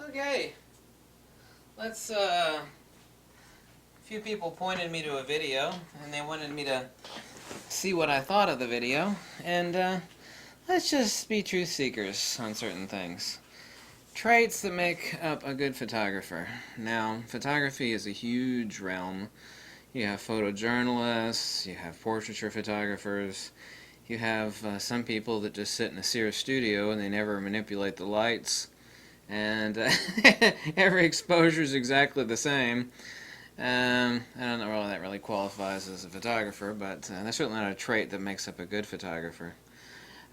Okay, a few people pointed me to a video, and they wanted me to see what I thought of the video, and let's just be truth seekers on certain things. Traits that make up a good photographer. Now, photography is a huge realm. You have photojournalists, you have portraiture photographers, you have some people that just sit in a Sears studio and they never manipulate the lights, and every exposure is exactly the same. I don't know whether that really qualifies as a photographer, but that's certainly not a trait that makes up a good photographer.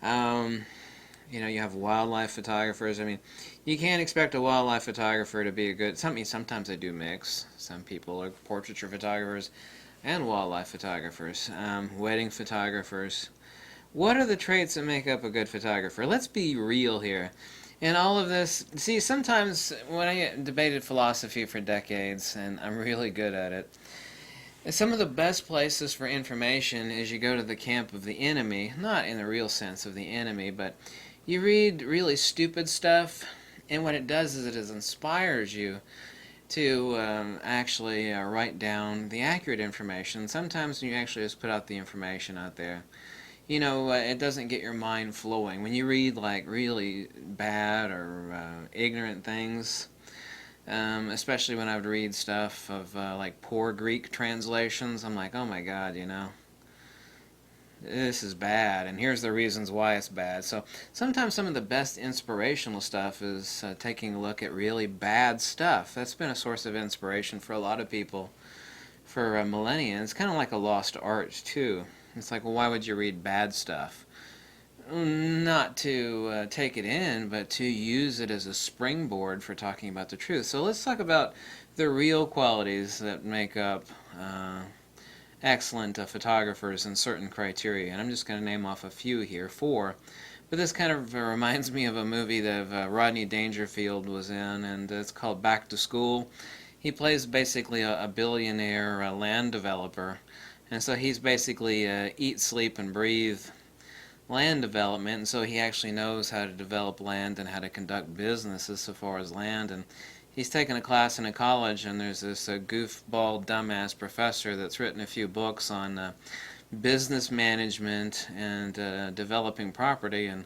Um, you have wildlife photographers. I mean, you can't expect a wildlife photographer to be a good. Sometimes they do mix. Some people are portraiture photographers and wildlife photographers. Wedding photographers. What are the traits that make up a good photographer? Let's be real here. In all of this, see, sometimes when I debated philosophy for decades, and I'm really good at it, some of the best places for information is you go to the camp of the enemy, not in the real sense of the enemy, but you read really stupid stuff, and what it does is it inspires you to actually write down the accurate information. Sometimes when you actually just put out the information out there, it doesn't get your mind flowing. When you read like really bad or ignorant things, especially when I would read stuff of like poor Greek translations, I'm like, oh my God, this is bad, and here's the reasons why it's bad. So sometimes some of the best inspirational stuff is taking a look at really bad stuff. That's been a source of inspiration for a lot of people for millennia. It's kind of like a lost art, too. It's like, well, why would you read bad stuff? Not to take it in, but to use it as a springboard for talking about the truth. So let's talk about the real qualities that make up excellent photographers and certain criteria. And I'm just going to name off a few here, 4. But this kind of reminds me of a movie that Rodney Dangerfield was in, and it's called Back to School. He plays basically a billionaire land developer. And so he's basically eat, sleep, and breathe land development, and so he actually knows how to develop land and how to conduct businesses so far as land. And he's taken a class in a college, and there's this goofball, dumbass professor that's written a few books on business management and developing property, and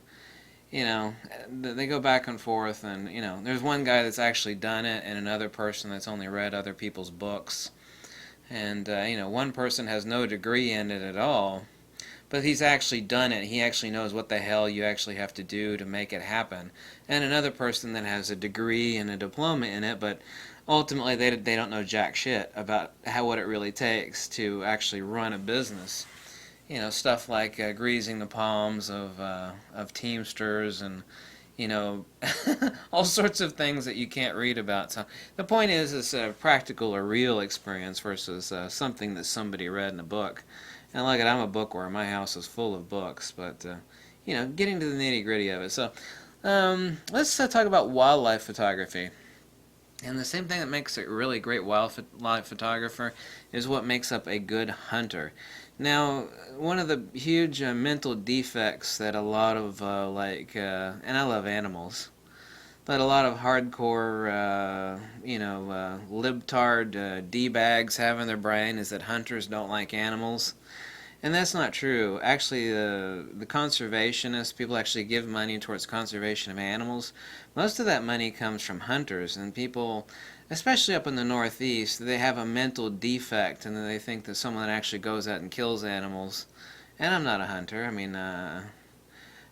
they go back and forth, and there's one guy that's actually done it and another person that's only read other people's books. And one person has no degree in it at all, but he's actually done it. He actually knows what the hell you actually have to do to make it happen. And another person that has a degree and a diploma in it, but ultimately they don't know jack shit about what it really takes to actually run a business. Stuff like greasing the palms of teamsters and all sorts of things that you can't read about. So the point is, it's a practical or real experience versus something that somebody read in a book. And like I'm a bookworm. My house is full of books, but getting to the nitty gritty of it. So let's talk about wildlife photography. And the same thing that makes a really great wildlife photographer is what makes up a good hunter. Now, one of the huge mental defects that a lot of, and I love animals, but a lot of hardcore, libtard D-bags have in their brain is that hunters don't like animals. And that's not true. Actually, the conservationists, people actually give money towards conservation of animals. Most of that money comes from hunters, and people, especially up in the Northeast, they have a mental defect, and they think that someone actually goes out and kills animals. And I'm not a hunter. I mean,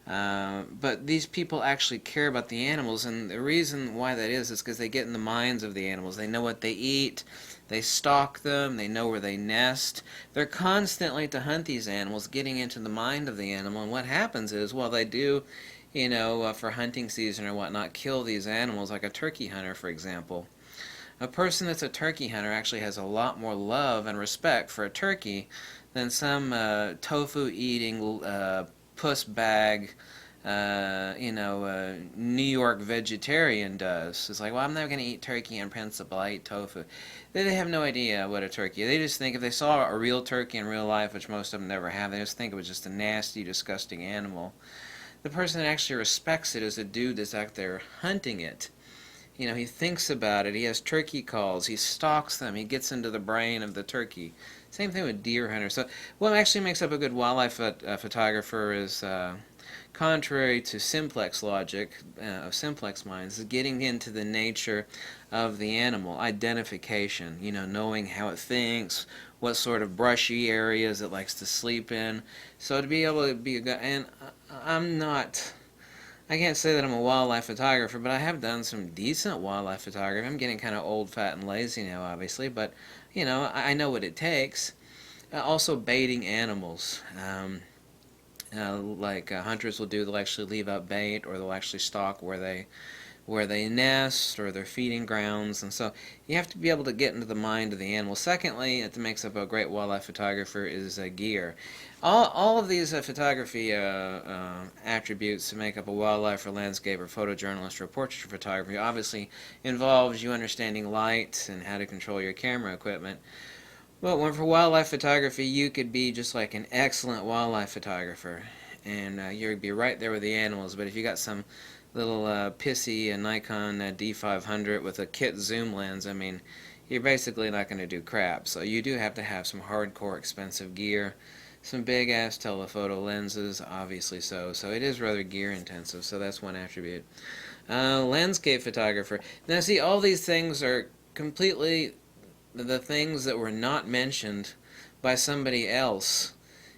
but these people actually care about the animals, and the reason why that is because they get in the minds of the animals. They know what they eat, they stalk them, they know where they nest. They're constantly to hunt these animals, getting into the mind of the animal, and what happens is, well, they do, for hunting season or whatnot, kill these animals, like a turkey hunter, for example. A person that's a turkey hunter actually has a lot more love and respect for a turkey than some tofu-eating puss bag, New York vegetarian does. It's like, well, I'm never going to eat turkey in principle. I eat tofu. They have no idea what a turkey is. They just think if they saw a real turkey in real life, which most of them never have, they just think it was just a nasty, disgusting animal. The person that actually respects it is a dude that's out there hunting it. he thinks about it. He has turkey calls. He stalks them. He gets into the brain of the turkey. Same thing with deer hunters. So what actually makes up a good wildlife photographer is, contrary to simplex logic of simplex minds, is getting into the nature of the animal, identification, knowing how it thinks, what sort of brushy areas it likes to sleep in. So to be able to be a guy, and I'm not, I can't say that I'm a wildlife photographer, but I have done some decent wildlife photography. I'm getting kind of old, fat, and lazy now, obviously, but I know what it takes. Also, baiting animals. Like hunters will do, they'll actually leave out bait, or they'll actually stalk where they nest or their feeding grounds, and so you have to be able to get into the mind of the animal. Secondly, it makes up a great wildlife photographer is gear. All of these photography attributes to make up a wildlife or landscape or photojournalist or portraiture photography obviously involves you understanding light and how to control your camera equipment. Well, for wildlife photography, you could be just like an excellent wildlife photographer, and you'd be right there with the animals. But if you got some little pissy Nikon D500 with a kit zoom lens, I mean, you're basically not going to do crap. So you do have to have some hardcore expensive gear, some big ass telephoto lenses, obviously so. So it is rather gear intensive. So that's one attribute. Landscape photographer. Now see, all these things are completely the things that were not mentioned by somebody else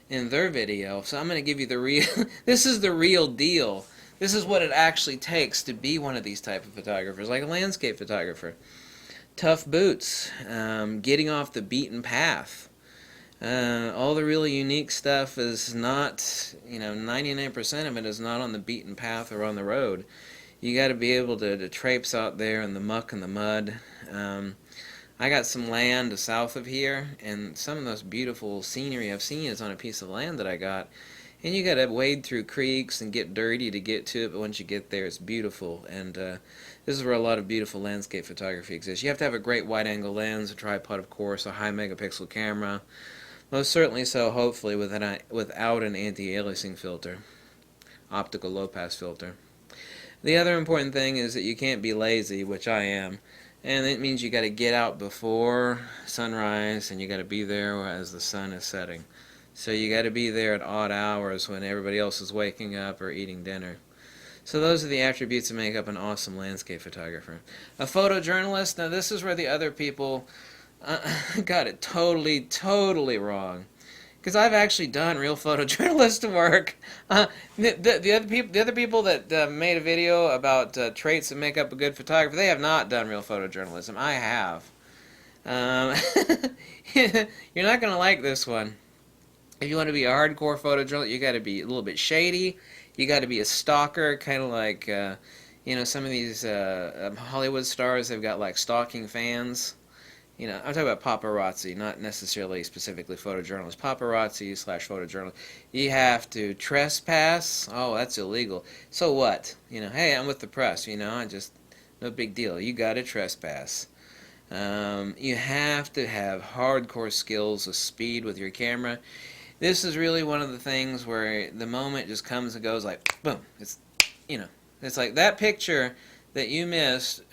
in their video. So I'm going to give you the real, this is the real deal. This is what it actually takes to be one of these type of photographers, like a landscape photographer. Tough boots, getting off the beaten path. All the really unique stuff is not, 99% of it is not on the beaten path or on the road. You got to be able to traipse out there in the muck and the mud. I got some land south of here, and some of the most beautiful scenery I've seen is on a piece of land that I got. And you got to wade through creeks and get dirty to get to it, but once you get there, it's beautiful. And this is where a lot of beautiful landscape photography exists. You have to have a great wide-angle lens, a tripod, of course, a high-megapixel camera. Most certainly so, hopefully, without an anti-aliasing filter, optical low-pass filter. The other important thing is that you can't be lazy, which I am. And it means you got to get out before sunrise, and you got to be there as the sun is setting. So you got to be there at odd hours when everybody else is waking up or eating dinner. So those are the attributes that make up an awesome landscape photographer. A photojournalist, now this is where the other people got it totally wrong. Because I've actually done real photojournalist work. The other people that made a video about traits that make up a good photographer, they have not done real photojournalism. I have. You're not going to like this one. If you want to be a hardcore photojournalist, you got to be a little bit shady. You got to be a stalker, kind of like some of these Hollywood stars. They've got like stalking fans. I'm talking about paparazzi, not necessarily specifically photojournalists. Paparazzi / photojournalist. You have to trespass. Oh, that's illegal. So what? Hey, I'm with the press. No big deal. You got to trespass. You have to have hardcore skills of speed with your camera. This is really one of the things where the moment just comes and goes like boom. It's like that picture that you missed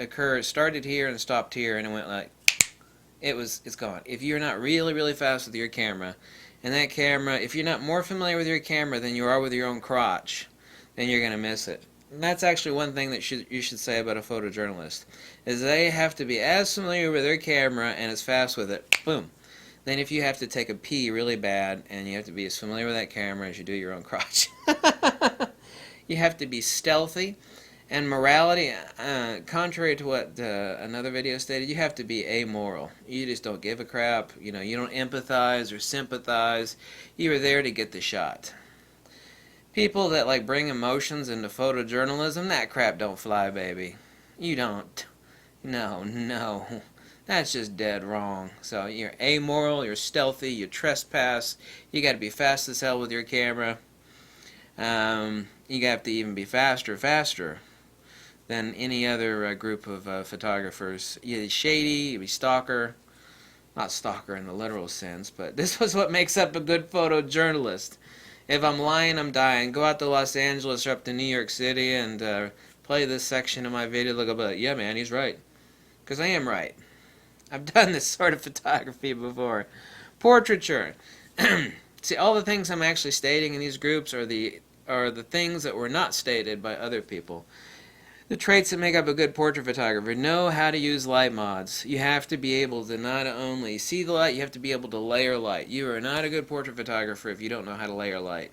started here and stopped here, and it went like. It's gone. If you're not really fast with your camera, and that camera, if you're not more familiar with your camera than you are with your own crotch, then you're going to miss it. And that's actually one thing that you should say about a photojournalist, is they have to be as familiar with their camera and as fast with it, boom. Then if you have to take a pee really bad, and you have to be as familiar with that camera as you do your own crotch. You have to be stealthy. And morality, contrary to what another video stated, you have to be amoral. You just don't give a crap. You don't empathize or sympathize. You are there to get the shot. People that like bring emotions into photojournalism, that crap don't fly, baby. You don't. No. That's just dead wrong. So you're amoral, you're stealthy, you trespass. You got to be fast as hell with your camera. You have to even be faster than any other group of photographers. You're shady, you be stalker. Not stalker in the literal sense, but this was what makes up a good photojournalist. If I'm lying, I'm dying. Go out to Los Angeles or up to New York City and play this section of my video, they'll go like, yeah man, he's right. Because I am right. I've done this sort of photography before. Portraiture. See, all the things I'm actually stating in these groups are the things that were not stated by other people. The traits that make up a good portrait photographer: know how to use light mods. You have to be able to not only see the light, you have to be able to layer light. You are not a good portrait photographer if you don't know how to layer light.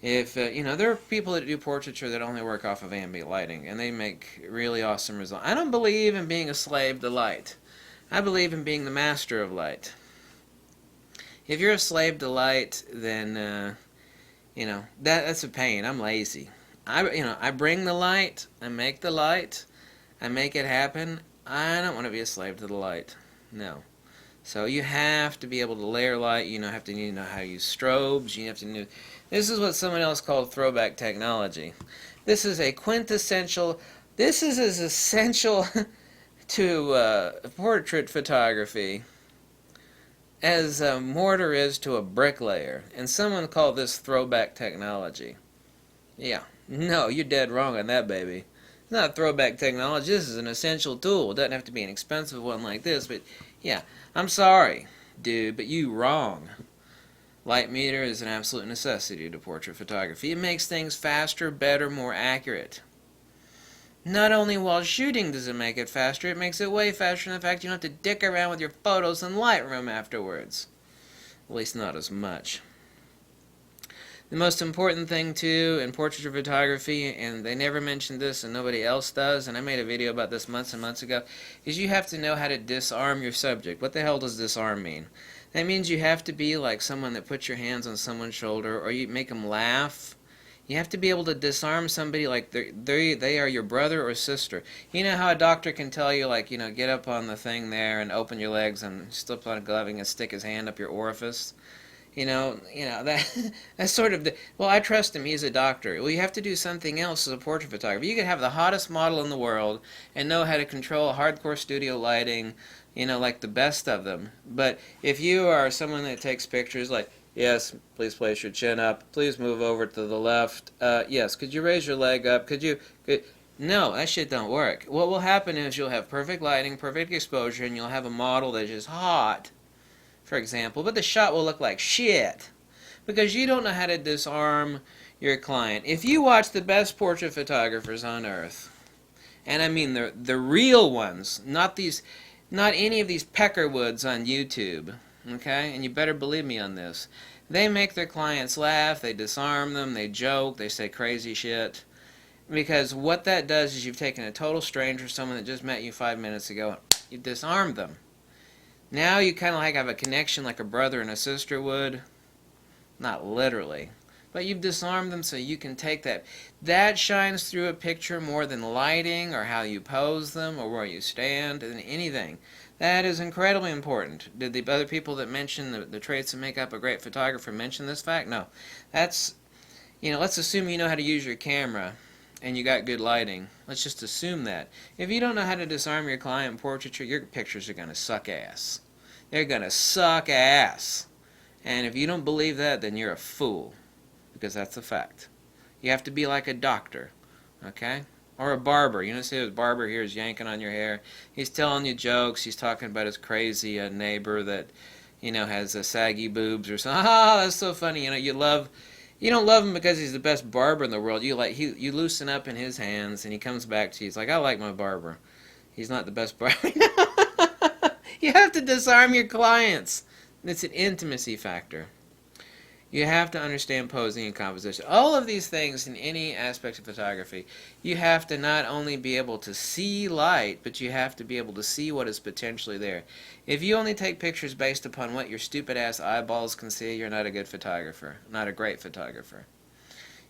If there are people that do portraiture that only work off of ambient lighting, and they make really awesome results. I don't believe in being a slave to light. I believe in being the master of light. If you're a slave to light, then that's a pain. I'm lazy. I bring the light, I make the light, I make it happen. I don't want to be a slave to the light. No. So you have to be able to layer light. You have to know how to use strobes. You have to know. This is what someone else called throwback technology. This is a quintessential. This is as essential to portrait photography as a mortar is to a bricklayer. And someone called this throwback technology. Yeah. No, you're dead wrong on that, baby. It's not throwback technology. This is an essential tool. It doesn't have to be an expensive one like this, but yeah, I'm sorry, dude, but you wrong. Light meter is an absolute necessity to portrait photography. It makes things faster, better, more accurate. Not only while shooting does it make it faster, it makes it way faster in the fact you don't have to dick around with your photos in Lightroom afterwards. At least not as much. The most important thing, too, in portraiture photography, and they never mentioned this and nobody else does, and I made a video about this months and months ago, is you have to know how to disarm your subject. What the hell does disarm mean? That means you have to be like someone that puts your hands on someone's shoulder, or you make them laugh. You have to be able to disarm somebody like they are your brother or sister. You know how a doctor can tell you, like, get up on the thing there and open your legs and slip on a gloving and stick his hand up your orifice? That's sort of well, I trust him, he's a doctor. Well, you have to do something else as a portrait photographer. You could have the hottest model in the world and know how to control hardcore studio lighting, like the best of them. But if you are someone that takes pictures like, yes, please place your chin up, please move over to the left, yes, could you raise your leg up, no, that shit don't work. What will happen is you'll have perfect lighting, perfect exposure, and you'll have a model that's just hot, for example, but the shot will look like shit because you don't know how to disarm your client. If you watch the best portrait photographers on earth, and I mean the real ones, not any of these peckerwoods on YouTube, okay? And you better believe me on this. They make their clients laugh, they disarm them, they joke, they say crazy shit. Because what that does is you've taken a total stranger, someone that just met you 5 minutes ago, and you disarmed them. Now you kind of have a connection like a brother and a sister would. Not literally. But you've disarmed them so you can take that. That shines through a picture more than lighting or how you pose them or where you stand than anything. That is incredibly important. Did the other people that mentioned the traits that make up a great photographer mention this fact? No. That's, let's assume you know how to use your camera and you got good lighting. Let's just assume that. If you don't know how to disarm your client in portraiture, your pictures are going to suck ass. They're going to suck ass. And if you don't believe that, then you're a fool. Because that's a fact. You have to be like a doctor. Okay? Or a barber. See a barber here is yanking on your hair. He's telling you jokes. He's talking about his crazy neighbor that, has saggy boobs or something. Ah, that's so funny. You don't love him because he's the best barber in the world. You loosen up in his hands, and he comes back to you. He's like, I like my barber. He's not the best barber. You have to disarm your clients. It's an intimacy factor. You have to understand posing and composition. All of these things in any aspect of photography, you have to not only be able to see light, but you have to be able to see what is potentially there. If you only take pictures based upon what your stupid-ass eyeballs can see, you're not a good photographer, not a great photographer.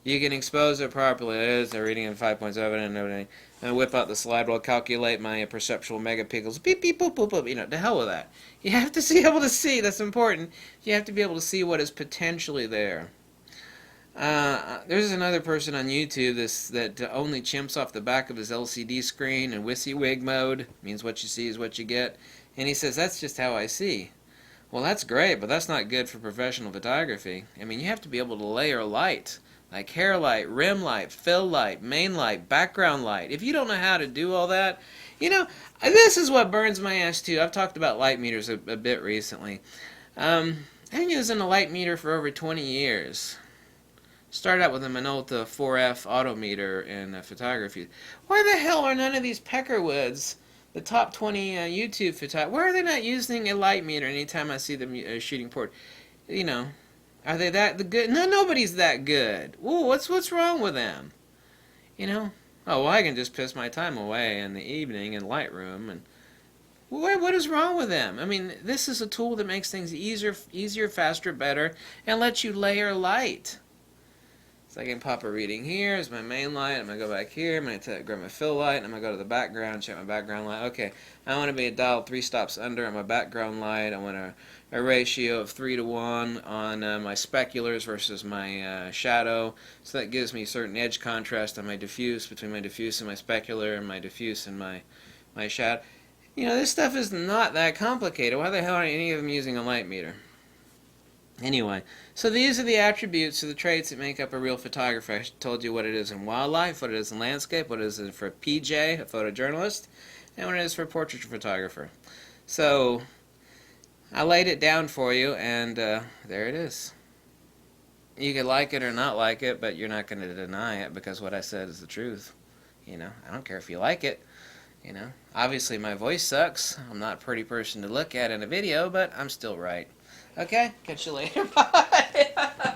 You can expose it properly. They're reading in 5.7 and everything. And whip out the slide rule, calculate my perceptual megapixels. Beep, beep, boop, boop, boop. To hell with that. You have to be able to see. That's important. You have to be able to see what is potentially there. There's another person on YouTube that only chimps off the back of his LCD screen in WYSIWYG mode. Means what you see is what you get. And he says, that's just how I see. Well, that's great, but that's not good for professional photography. I mean, you have to be able to layer light like hair light, rim light, fill light, main light, background light. If you don't know how to do all that, this is what burns my ass too. I've talked about light meters a bit recently. I've been using a light meter for over 20 years. Started out with a Minolta 4F autometer in photography. Why the hell are none of these Peckerwoods, the top 20 YouTube photographers, why are they not using a light meter anytime I see them shooting port? Are they that good? No, nobody's that good. Ooh, what's wrong with them? Oh, well, I can just piss my time away in the evening in Lightroom, and what is wrong with them? I mean, this is a tool that makes things easier, faster, better, and lets you layer light. So I can pop a reading here as my main light. I'm going to go back here. I'm going to grab my fill light. I'm going to go to the background, check my background light. Okay, I want to be dialed 3 stops under on my background light. I want a ratio of 3:1 on my speculars versus my shadow. So that gives me certain edge contrast on my diffuse, between my diffuse and my specular, and my diffuse and my shadow. This stuff is not that complicated. Why the hell aren't any of them using a light meter? Anyway, so these are the attributes or the traits that make up a real photographer. I told you what it is in wildlife, what it is in landscape, what it is for a PJ, a photojournalist, and what it is for a portraiture photographer. So, I laid it down for you, and there it is. You could like it or not like it, but you're not going to deny it because what I said is the truth. I don't care if you like it. Obviously my voice sucks. I'm not a pretty person to look at in a video, but I'm still right. Okay, catch you later. Bye.